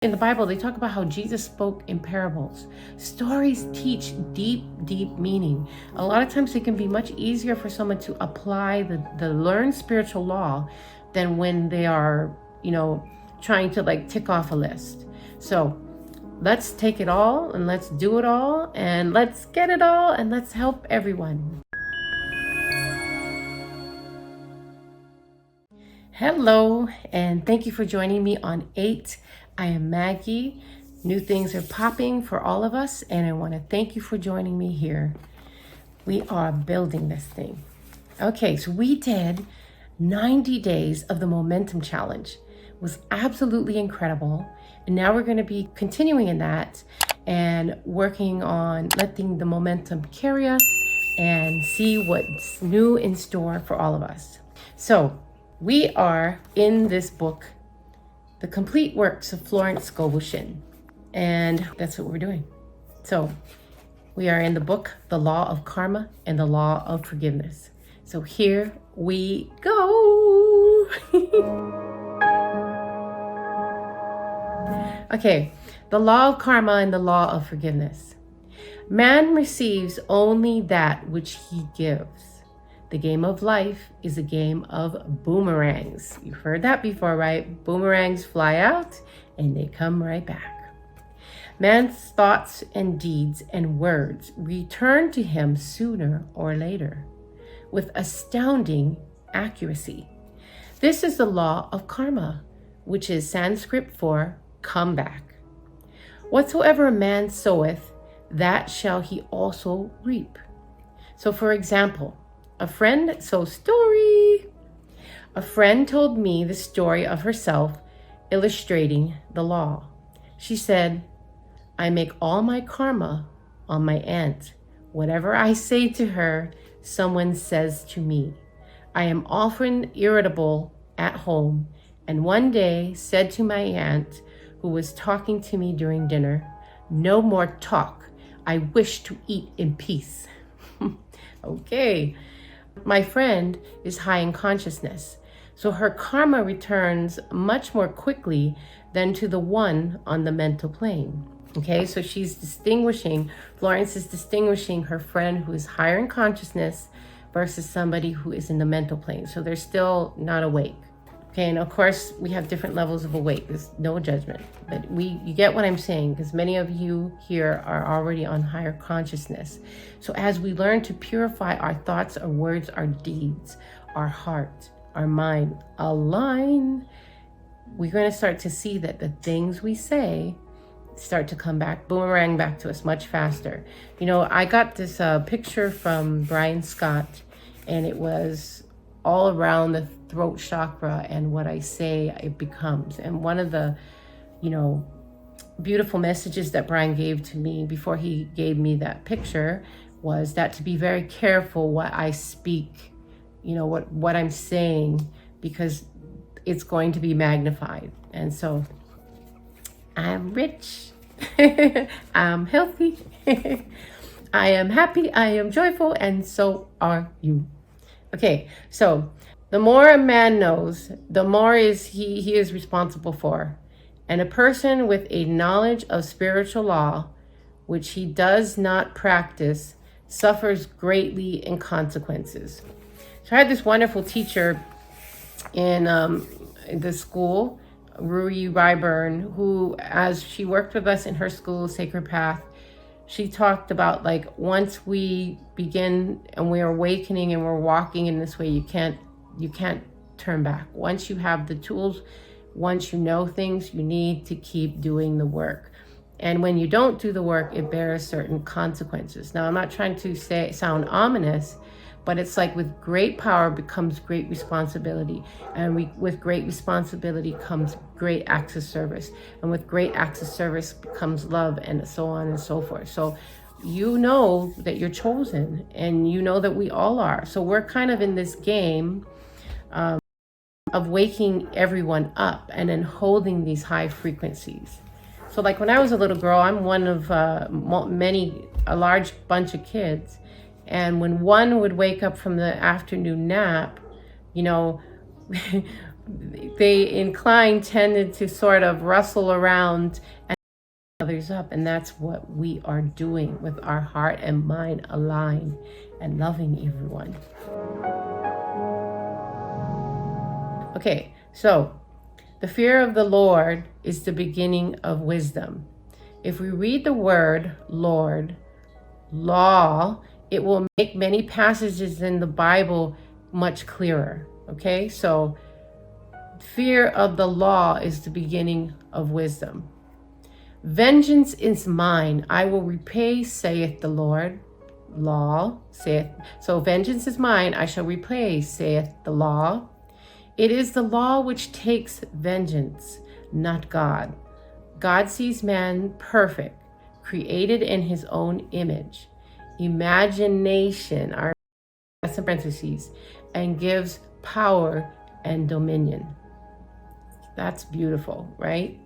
In the Bible, they talk about how Jesus spoke in parables. Stories teach deep, deep meaning. A lot of times it can be much easier for someone to apply the learned spiritual law than when they are, trying to tick off a list. So let's take it all and let's do it all and let's get it all and let's help everyone. Hello, and thank you for joining me on 8. I am Maggie. New things are popping for all of us, and I want to thank you for joining me here. We are building this thing. Okay, so we did 90 days of the Momentum Challenge. It was absolutely incredible. And now we're going to be continuing in that and working on letting the momentum carry us and see what's new in store for all of us. So we are in this book, The Complete Works of Florence Scovel Shinn, and that's what we're doing. So we are in the book, The Law of Karma and the Law of Forgiveness. So here we go. Okay, the law of karma and the law of forgiveness. Man receives only that which he gives. The game of life is a game of boomerangs. You've heard that before, right? Boomerangs fly out and they come right back. Man's thoughts and deeds and words return to him sooner or later with astounding accuracy. This is the law of karma, which is Sanskrit for come back. Whatsoever a man soweth, that shall he also reap. So for example, a friend told me the story of herself illustrating the law. She said, I make all my karma on my aunt. Whatever I say to her, someone says to me. I am often irritable at home, and one day said to my aunt, who was talking to me during dinner, no more talk. I wish to eat in peace. Okay. My friend is high in consciousness, so her karma returns much more quickly than to the one on the mental plane. Okay, so Florence is distinguishing her friend who is higher in consciousness versus somebody who is in the mental plane. So they're still not awake. Okay, and of course we have different levels of awake. There's no judgment, but you get what I'm saying, because many of you here are already on higher consciousness. So as we learn to purify our thoughts, our words, our deeds, our heart, our mind align, we're going to start to see that the things we say start to come back, boomerang back to us much faster. I got this picture from Brian Scott, and it was all around the throat chakra, and what I say, it becomes. And one of the, beautiful messages that Brian gave to me before he gave me that picture was that to be very careful what I speak, what I'm saying, because it's going to be magnified. And so I'm rich, I'm healthy, I am happy, I am joyful, and so are you. Okay, so the more a man knows, the more he is responsible for. And a person with a knowledge of spiritual law, which he does not practice, suffers greatly in consequences. So I had this wonderful teacher in the school, Rui Ryburn, who, as she worked with us in her school, Sacred Path, she talked about once we begin and we're awakening and we're walking in this way, you can't turn back. Once you have the tools, once you know things, you need to keep doing the work. And when you don't do the work, it bears certain consequences. Now, I'm not trying to sound ominous, but it's like with great power becomes great responsibility. And with great responsibility comes great acts of service. And with great acts of service becomes love, and so on and so forth. So you know that you're chosen, and you know that we all are. So we're kind of in this game of waking everyone up and then holding these high frequencies. So when I was a little girl, I'm one of a large bunch of kids. And when one would wake up from the afternoon nap, they tended to sort of rustle around and others up. And that's what we are doing with our heart and mind aligned and loving everyone. Okay, so the fear of the Lord is the beginning of wisdom. If we read the word Lord, law, it will make many passages in the Bible much clearer. Okay, so fear of the law is the beginning of wisdom. Vengeance is mine, I will repay, saith the Lord. Law, saith, so vengeance is mine, I shall repay, saith the law. It is the law which takes vengeance, not God. God sees man perfect, created in his own image. Imagination, that's in parentheses, and gives power and dominion. That's beautiful, right?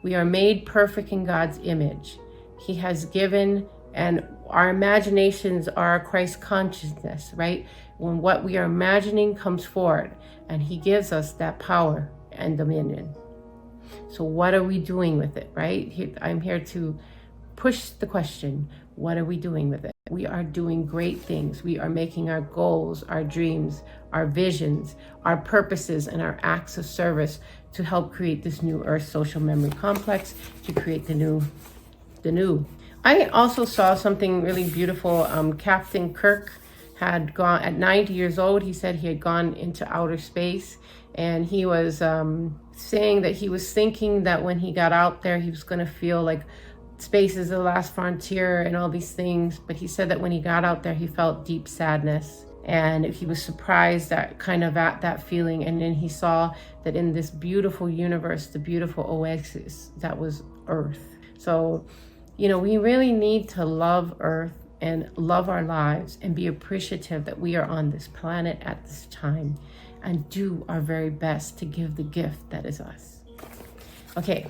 We are made perfect in God's image. He has given, and our imaginations are Christ consciousness, right? When what we are imagining comes forward, and he gives us that power and dominion. So what are we doing with it, right? I'm here to push the question, what are we doing with it? We are doing great things. We are making our goals, our dreams, our visions, our purposes, and our acts of service to help create this new Earth social memory complex, to create the new. I also saw something really beautiful. Captain Kirk had gone at 90 years old. He said he had gone into outer space, and he was saying that he was thinking that when he got out there, he was going to feel like space is the last frontier and all these things. But he said that when he got out there, he felt deep sadness, and he was surprised at that feeling. And then he saw that in this beautiful universe, the beautiful oasis that was Earth. So, we really need to love Earth and love our lives and be appreciative that we are on this planet at this time, and do our very best to give the gift that is us. Okay,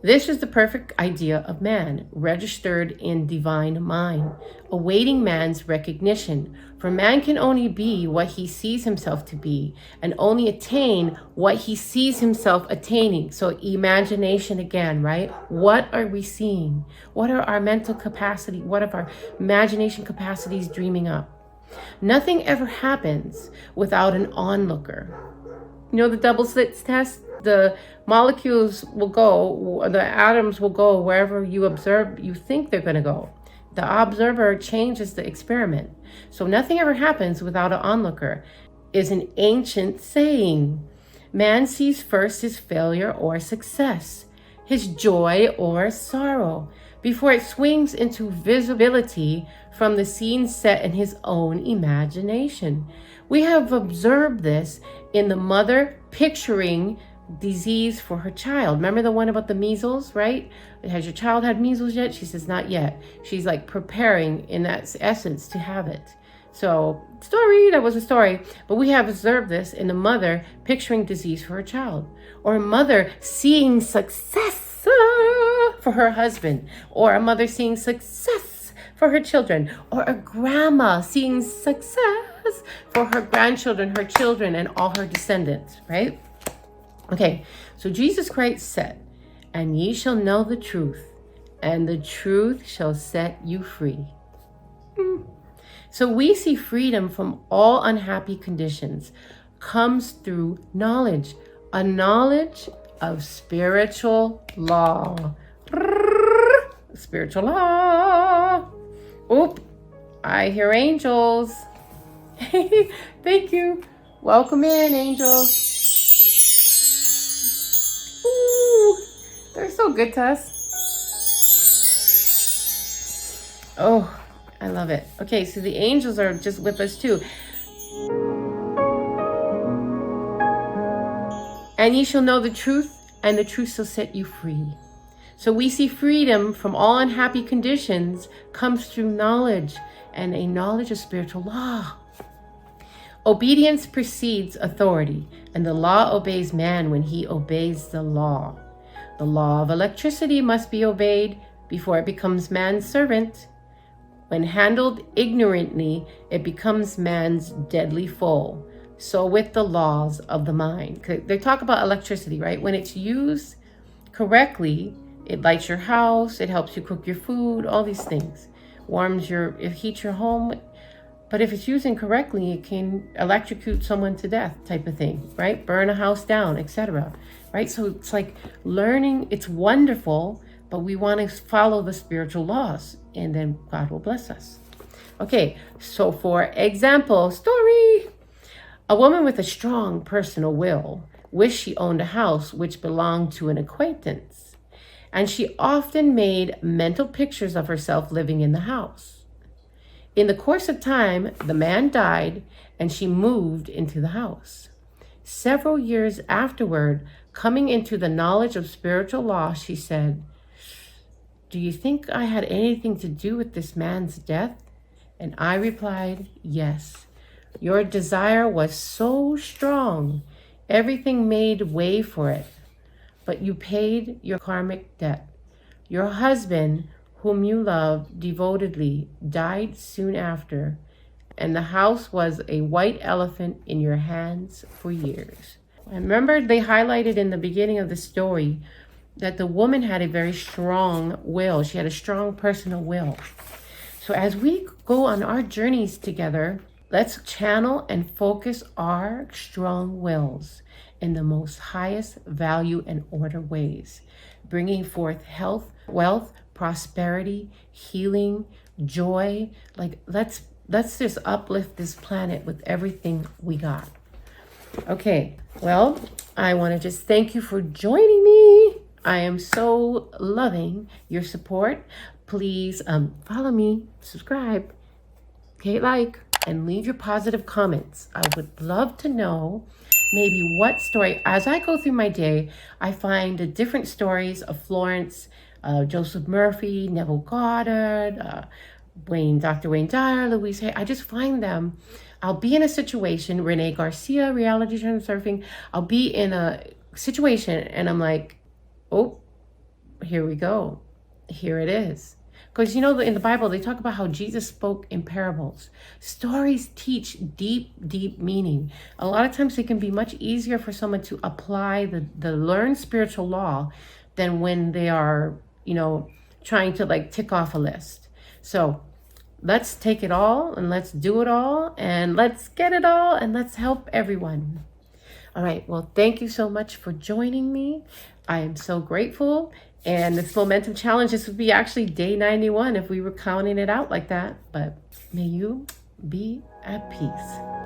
this is the perfect idea of man, registered in divine mind, awaiting man's recognition. For man can only be what he sees himself to be, and only attain what he sees himself attaining. So imagination again, right? What are we seeing? What are our mental capacity? What are our imagination capacities dreaming up? Nothing ever happens without an onlooker. The double slits test? The molecules will go, the atoms will go wherever you think they're going to go. The observer changes the experiment. So nothing ever happens without an onlooker is an ancient saying. Man sees first his failure or success, his joy or sorrow, before it swings into visibility from the scene set in his own imagination. We have observed this in the mother picturing disease for her child. Remember the one about the measles, right? Has your child had measles yet? She says, not yet. She's like preparing in that essence to have it. So that was a story. But we have observed this in the mother picturing disease for her child, or a mother seeing success for her husband, or a mother seeing success for her children, or a grandma seeing success for her grandchildren, her children, and all her descendants, right? Okay, so Jesus Christ said, and ye shall know the truth, and the truth shall set you free. So we see freedom from all unhappy conditions comes through knowledge, a knowledge of spiritual law. Spiritual law. Oop, I hear angels. Thank you. Welcome in, angels. Ooh, they're so good to us. Oh, I love it. Okay, so the angels are just with us too. And ye shall know the truth, and the truth shall set you free. So we see freedom from all unhappy conditions comes through knowledge, and a knowledge of spiritual law. Obedience precedes authority, and the law obeys man when he obeys the law. The law of electricity must be obeyed before it becomes man's servant. When handled ignorantly, it becomes man's deadly foe. So with the laws of the mind, they talk about electricity, right? When it's used correctly, it lights your house, it helps you cook your food, all these things. It heats your home. But if it's used incorrectly, it can electrocute someone to death type of thing, right? Burn a house down, etc. Right? So it's like learning, it's wonderful, but we want to follow the spiritual laws, and then God will bless us. Okay, so for example, story. A woman with a strong personal will wished she owned a house which belonged to an acquaintance, and she often made mental pictures of herself living in the house. In the course of time, the man died and she moved into the house. Several years afterward, coming into the knowledge of spiritual law, she said, "Do you think I had anything to do with this man's death?" And I replied, "Yes. Your desire was so strong, everything made way for it. But you paid your karmic debt. Your husband, whom you loved devotedly, died soon after, and the house was a white elephant in your hands for years." And remember, they highlighted in the beginning of the story that the woman had a very strong will. She had a strong personal will. So as we go on our journeys together, let's channel and focus our strong wills in the most highest value and order ways, bringing forth health, wealth, prosperity, healing, joy. Like let's just uplift this planet with everything we got. Okay, well, I want to just thank you for joining me. I am so loving your support. Please follow me, subscribe, hit like, and leave your positive comments. I would love to know maybe what story, as I go through my day, I find the different stories of Florence, Joseph Murphy, Neville Goddard, Dr. Wayne Dyer, Louise Hay. I just find them. I'll be in a situation, Renee Garcia, reality surfing. I'll be in a situation and I'm like, oh, here we go. Here it is. Because you know, in the Bible, they talk about how Jesus spoke in parables. Stories teach deep, deep meaning. A lot of times it can be much easier for someone to apply the learned spiritual law than when they are, trying to like tick off a list. So let's take it all and let's do it all and let's get it all and let's help everyone. All right. Well, thank you so much for joining me. I am so grateful. And this momentum challenge, this would be actually day 91 if we were counting it out like that. But may you be at peace.